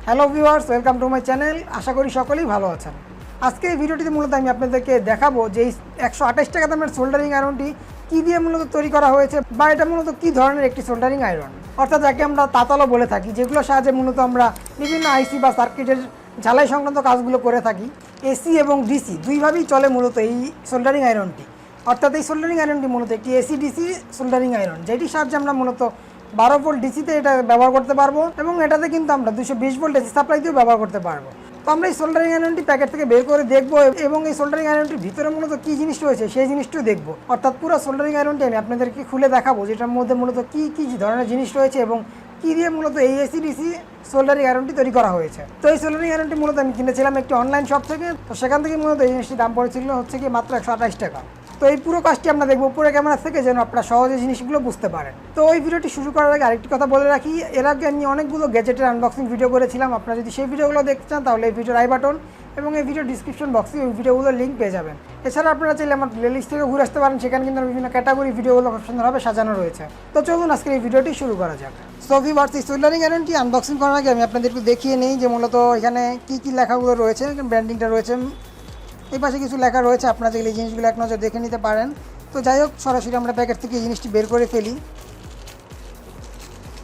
Hello viewers, welcome to my channel. আশা করি সকলেই ভালো আছেন। আজকে এই ভিডিওটিতে মূলত আমি আপনাদেরকে দেখাবো যে এই 128 টাকা দামের সোল্ডারিং আয়রনটি কী দিয়ে মূলত তৈরি করা হয়েছে বা এটা মূলত কী ধরনের একটি সোল্ডারিং আয়রন, অর্থাৎ যাকে আমরা তাতালো বলে থাকি, যেগুলোর সাহায্যে মূলত আমরা বিভিন্ন আইসি বা সার্কিটের ঝালাই সংক্রান্ত কাজগুলো করে থাকি। এসি এবং ডিসি দুইভাবেই চলে মূলত এই সোল্ডারিং আয়রনটি। অর্থাৎ এই সোল্ডারিং আয়রনটি মূলত একটি এসি ডিসি সোল্ডারিং আয়রন, যেটির সাহায্যে আমরা মূলত 12 ভোল্ট ডিসিতে এটা ব্যবহার করতে পারবো এবং এটাতে কিন্তু আমরা 220 ভোল্ট এসি সাপ্লাই দিয়েও ব্যবহার করতে পারবো। তো আমরা এই সোল্ডারিং আয়রনটি প্যাকেট থেকে বের করে দেখবো এবং এই সোল্ডারিং আয়রনটির ভিতরে মূলত কী জিনিস রয়েছে সেই জিনিসটিও দেখবো। অর্থাৎ পুরো সোল্ডারিং আয়রনটি আমি আপনাদেরকে খুলে দেখাবো, যেটার মধ্যে মূলত কী কী ধরনের জিনিস রয়েছে এবং কী দিয়ে মূলত এই এসি ডিসি সোল্ডারিং আয়রনটি তৈরি করা হয়েছে। তো এই সোল্ডারিং আয়রনটি মূলত আমি কিনেছিলাম একটি অনলাইন শপ থেকে। তো সেখান থেকে মূলত এই জিনিসটির দাম পড়েছিল হচ্ছে কি মাত্র 128 টাকা। তো এই পুরো কাজটি আমরা দেখবো পুরো ক্যামেরা থেকে, যেন আপনারা সহজে জিনিসগুলো বুঝতে পারেন। তো এই ভিডিওটি শুরু করার আগে আরেকটি কথা বলে রাখি, এর আগে আমি অনেকগুলো গ্যাজেটের আনবক্সিং ভিডিও করেছিলাম। আপনারা যদি সেই ভিডিওগুলো দেখতে চান তাহলে এই ভিডিওর আই বাটন এবং এই ভিডিও ডিসক্রিপশন বক্সে ওই ভিডিওগুলোর লিঙ্ক পেয়ে যাবেন। এছাড়া আপনারা চাইলে আমার প্লেলিস্ট থেকে ঘুরে আসতে পারেন, সেখানে কিন্তু বিভিন্ন ক্যাটাগরি ভিডিওগুলো খুব সুন্দরভাবে সাজানো রয়েছে। তো চলুন আজকে এই ভিডিওটি শুরু করা যাক। সো ভিউয়ার্স, এই সোল্ডারিং আয়রনটি আনবক্সিং করার আগে আমি আপনাদের একটু দেখিয়ে নেই যে মূলত এখানে কী কী লেখাগুলো রয়েছে। ব্র্যান্ডিংটা রয়েছে, এই পাশে কিছু লেখা রয়েছে, আপনারা চাইলে এই জিনিসগুলো এক নজর দেখে নিতে পারেন। তো যাই হোক, সরাসরি আমরা প্যাকেট থেকে এই জিনিসটি বের করে ফেলি।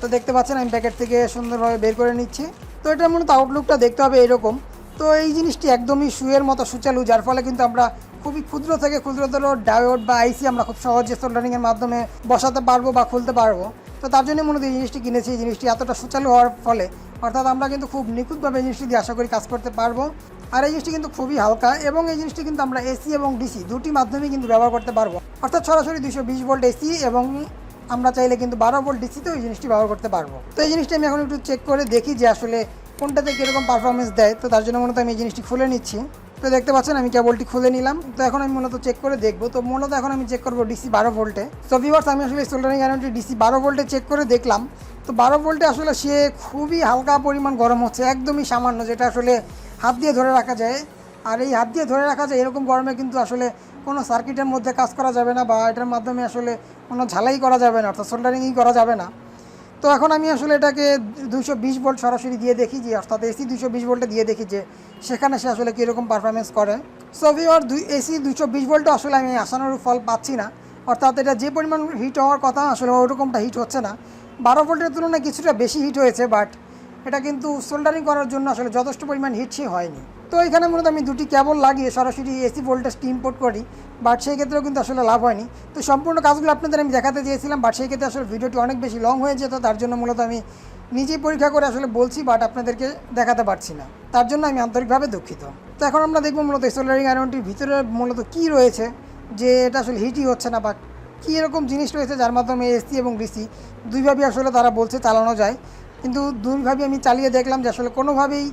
তো দেখতে পাচ্ছেন আমি প্যাকেট থেকে সুন্দরভাবে বের করে নিচ্ছি। তো এটার মূলত আউটলুকটা দেখতে হবে এরকম। তো এই জিনিসটি একদমই সুয়ের মতো সুচালু, যার ফলে কিন্তু আমরা খুবই ক্ষুদ্র থেকে ক্ষুদ্রতর ডায়োড বা আইসি আমরা খুব সহজে সোল্ডারিংয়ের মাধ্যমে বসাতে পারবো বা খুলতে পারবো। তো তার জন্য মূলত এই জিনিসটি কিনেছি। এই জিনিসটি এতটা সুচালু হওয়ার ফলে অর্থাৎ আমরা কিন্তু খুব নিখুঁতভাবে এই জিনিসটি দিয়ে আশা করি কাজ করতে পারবো। আর এই জিনিসটি কিন্তু খুবই হালকা এবং এই জিনিসটি কিন্তু আমরা এসি এবং ডিসি দুটি মাধ্যমেই কিন্তু ব্যবহার করতে পারবো। অর্থাৎ সরাসরি 220 ভোল্ট এসি এবং আমরা চাইলে কিন্তু 12 ভোল্ট ডিসিতেও এই জিনিসটি ব্যবহার করতে পারবো। তো এই জিনিসটি আমি এখন একটু চেক করে দেখি যে আসলে কোনটাতে কীরকম পারফরমেন্স দেয়। তো তার জন্য মূলত আমি এই জিনিসটি খুলে নিচ্ছি। তো দেখতে পাচ্ছেন আমি কেবলটি খুলে নিলাম। তো এখন আমি মূলত চেক করে দেখবো। তো মূলত এখন আমি চেক করবো ডিসি 12 ভোল্টে। সো ভিউয়ার্স, আমি আসলে সোল্ডারিং আয়রনটি ডিসি 12 ভোল্টে চেক করে দেখলাম। তো 12 ভোল্টে আসলে সে খুবই হালকা পরিমাণ গরম হচ্ছে, একদমই সামান্য, যেটা আসলে হাত দিয়ে ধরে রাখা যায়। আর এই হাত দিয়ে ধরে রাখা যায় এরকম গরমে কিন্তু আসলে কোনো সার্কিটের মধ্যে কাজ করা যাবে না বা এটার মাধ্যমে আসলে কোনো ঝালাই করা যাবে না, অর্থাৎ সোল্ডারিংই করা যাবে না। তো এখন আমি আসলে এটাকে 220 ভোল্ট সরাসরি দিয়ে দেখি যে, অর্থাৎ এসি 220 ভোল্টে দিয়ে দেখি যে সেখানে সে আসলে কীরকম পারফরমেন্স করে। সো ভিউয়ার্স, এসি 220 ভোল্টে আসলে আমি আশানুরূপ ফল পাচ্ছি না। অর্থাৎ এটা যে পরিমাণ হিট হওয়ার কথা আসলে ওরকমটা হিট হচ্ছে না। 12 ভোল্টের তুলনায় কিছুটা বেশি হিট হয়েছে, বাট এটা কিন্তু সোল্ডারিং করার জন্য আসলে যথেষ্ট পরিমাণ হিট সে হয়নি। তো এখানে মূলত আমি দুটি কেবল লাগিয়ে সরাসরি এসি ভোল্টেজটি ইম্পোর্ট করি, বাট সেই ক্ষেত্রেও কিন্তু আসলে লাভ হয়নি। তো সম্পূর্ণ কাজগুলো আপনাদের আমি দেখাতে চেয়েছিলাম, বাট সেই ক্ষেত্রে আসলে ভিডিওটি অনেক বেশি লং হয়ে যেত। তার জন্য মূলত আমি নিজেই পরীক্ষা করে আসলে বলছি, বাট আপনাদেরকে দেখাতে পারছি না। তার জন্য আমি আন্তরিকভাবে দুঃখিত। তো এখন আমরা দেখব মূলত এই সোল্ডারিং আয়রনটির ভিতরে মূলত কী রয়েছে, যে এটা আসলে হিটই হচ্ছে না বা কী এরকম জিনিস রয়েছে যার মাধ্যমে এসি এবং ডিসি দুইভাবেই আসলে তারা বলছে চালানো যায়। কিন্তু দুইভাবেই আমি চালিয়ে দেখলাম যে আসলে কোনোভাবেই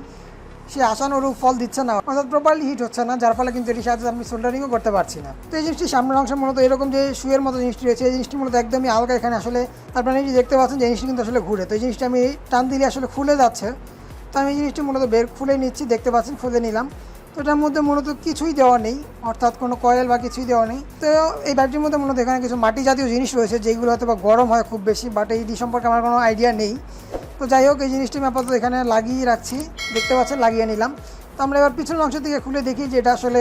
সে আশানুরূপ ফল দিচ্ছে না, অর্থাৎ প্রপারলি হিট হচ্ছে না, যার ফলে কিন্তু এটির সাথে আমি সোল্ডারিংও করতে পারছি না। তো এই জিনিসটি সামনের অংশে মূলত এরকম যে শুয়ের মতো জিনিসটি রয়েছে, এই জিনিসটি মূলত একদমই আলগা। এখানে আসলে আপনারা এই দেখতে পাচ্ছেন যে জিনিসটি কিন্তু আসলে ঘুরে। তো এই জিনিসটি আমি টান দিলে আসলে খুলে যাচ্ছে। তো আমি এই জিনিসটি মূলত খুলে নিচ্ছি, দেখতে পাচ্ছেন খুলে নিলাম। তো এটার মধ্যে মূলত কিছুই দেওয়া নেই, অর্থাৎ কোনো কয়েল বা কিছুই দেওয়া নেই। তো এই ব্যাটারির মধ্যে মূলত এখানে কিছু মাটি জাতীয় জিনিস রয়েছে, যেগুলো হয়তো বা গরম হয় খুব বেশি, বাট এইটি সম্পর্কে আমার কোনো আইডিয়া নেই। তো যাই হোক, এই জিনিসটি আমি আপাতত এখানে লাগিয়ে রাখছি, দেখতে পাচ্ছেন লাগিয়ে নিলাম। তো আমরা এবার পিছনের অংশ থেকে খুলে দেখি যে এটা আসলে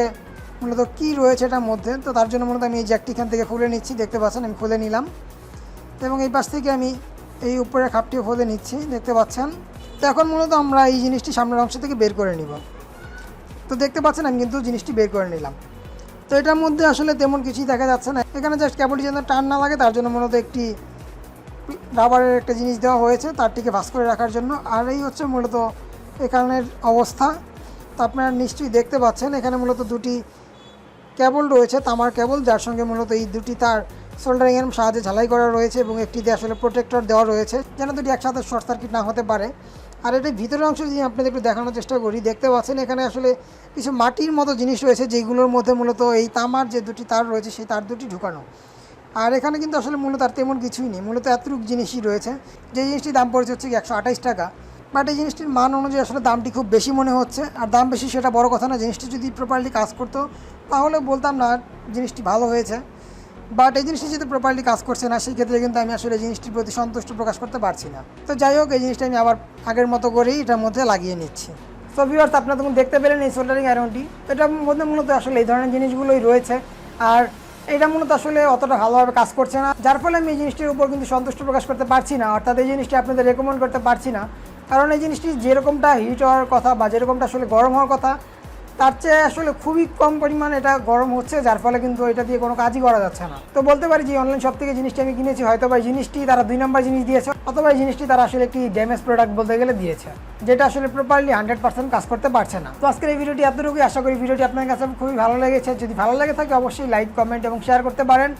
মূলত কী রয়েছে এটার মধ্যে। তো তার জন্য মূলত আমি এই জ্যাকটি এখান থেকে খুলে নিচ্ছি, দেখতে পাচ্ছেন আমি খুলে নিলাম। এবং এই পাশ থেকে আমি এই উপরের খাপটিও খুলে নিচ্ছি, দেখতে পাচ্ছেন। তো এখন মূলত আমরা এই জিনিসটি সামনের অংশ থেকে বের করে নিব। তো দেখতে পাচ্ছেন আমি কিন্তু জিনিসটি বের করে নিলাম। তো এটার মধ্যে আসলে তেমন কিছুই দেখা যাচ্ছে না। এখানে জাস্ট কেবলটি যেন টান না লাগে তার জন্য মূলত একটি রাবারের একটা জিনিস দেওয়া হয়েছে তারটিকে ভাঁজ করে রাখার জন্য। আর এই হচ্ছে মূলত এখানের অবস্থা। তো আপনারা নিশ্চয়ই দেখতে পাচ্ছেন এখানে মূলত দুটি কেবল রয়েছে, তামার কেবল, যার সঙ্গে মূলত এই দুটি তার সোল্ডারিংয়ের সাহায্যে ঝালাই করা রয়েছে এবং একটিতে আসলে প্রোটেক্টর দেওয়া রয়েছে যেন দুটি একসাথে শর্ট সার্কিট না হতে পারে। আর এটি ভিতরের অংশ যদি আপনাদের একটু দেখানোর চেষ্টা করি, দেখতে পাচ্ছেন এখানে আসলে কিছু মাটির মতো জিনিস রয়েছে, যেগুলোর মধ্যে মূলত এই তামার যে দুটি তার রয়েছে সেই তার দুটি ঢুকানো। আর এখানে কিন্তু আসলে মূলত আর তেমন কিছুই নেই, মূলত এতটুকু জিনিসই রয়েছে। যে জিনিসটির দাম পড়েছে হচ্ছে 128 টাকা, বাট এই জিনিসটির মান অনুযায়ী আসলে দামটি খুব বেশি মনে হচ্ছে। আর দাম বেশি সেটা বড় কথা না, জিনিসটি যদি প্রপারলি কাজ করতো তাহলে বলতাম না জিনিসটি ভালো হয়েছে। বাট এই জিনিসটি যেহেতু প্রপারলি কাজ করছে না, সেই ক্ষেত্রে কিন্তু আমি আসলে এই জিনিসটির প্রতি সন্তুষ্ট প্রকাশ করতে পারছি না। তো যাই হোক, এই জিনিসটা আমি আবার আগের মতো করেই এটার মধ্যে লাগিয়ে নিচ্ছি। সো ভিউয়ার্স, আপনারা তখন দেখতে পেলেন এই সোল্ডারিং আয়রনটি, এটার মধ্যে মূলত আসলে এই ধরনের জিনিসগুলোই রয়েছে। আর এটা মূলত আসলে অতটা ভালোভাবে কাজ করছে না, যার ফলে আমি এই জিনিসটির উপর কিন্তু সন্তুষ্ট প্রকাশ করতে পারছি না, অর্থাৎ এই জিনিসটি আপনাদের রেকমেন্ড করতে পারছি না। কারণ এই জিনিসটি যেরকমটা হিট হওয়ার কথা বা যেরকমটা আসলে গরম হওয়ার কথা, তার চেয়ে আসলে খুবই কম পরিমাণ এটা গরম হচ্ছে, যার ফলে কিন্তু এটা দিয়ে কোনো কাজই করা যাচ্ছে না। তো বলতে পারি যে অনলাইন শপ থেকে জিনিসটি আমি কিনেছি, হয়তো বা এই জিনিসটি তারা 2 নম্বর জিনিস দিয়েছে, অথবা এই জিনিসটি তারা আসলে একটি ড্যামেজ প্রোডাক্ট বলতে গেলে দিয়েছে, যেটা আসলে প্রপারলি 100% কাজ করতে পারছে না। তো আজকের এই ভিডিওটি এতটুকুই, আশা করি ভিডিওটি আপনার কাছে খুবই ভালো লেগেছে। যদি ভালো লেগে থাকে অবশ্যই লাইক, কমেন্ট এবং শেয়ার করতে পারেন।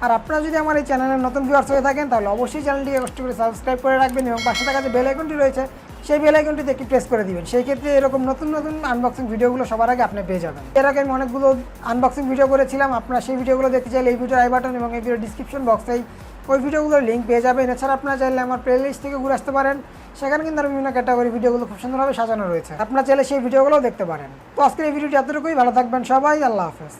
আর আপনারা যদি আমার এই চ্যানেলের নতুন ভিউয়ার্স হয়ে থাকেন, তাহলে অবশ্যই চ্যানেলটিকে কষ্ট করে সাবস্ক্রাইব করে রাখবেন এবং পাশে থাকা যে বেল আইকনটি রয়েছে সেই বেল আইকনটিতে একটি প্রেস করে দিবেন। সেই ক্ষেত্রে এরকম নতুন নতুন আনবক্সিং ভিডিওগুলো সবার আগে আপনি পেয়ে যাবেন। এর আগে আমি অনেকগুলো আনবক্সিং ভিডিও করেছিলাম, আপনারা সেই ভিডিওগুলো দেখতে চাইলে এই ভিডিওর আই বাটন এবং এই ভিডিওর ডিসক্রিপশন বক্সেই ওই ভিডিওগুলোর লিঙ্ক পেয়ে যাবেন। এছাড়া আপনারা চাইলে আমার প্লেলিস্ট থেকে ঘুরে আসতে পারেন, সেখানে কিন্তু বিভিন্ন ক্যাটাগরি ভিডিওগুলো খুব সুন্দরভাবে সাজানো রয়েছে, আপনারা চাইলে সেই ভিডিওগুলোও দেখতে পারেন। তো আজকের এই ভিডিওটি এতটুকুই, ভালো থাকবেন সবাই, আল্লাহ হাফেজ।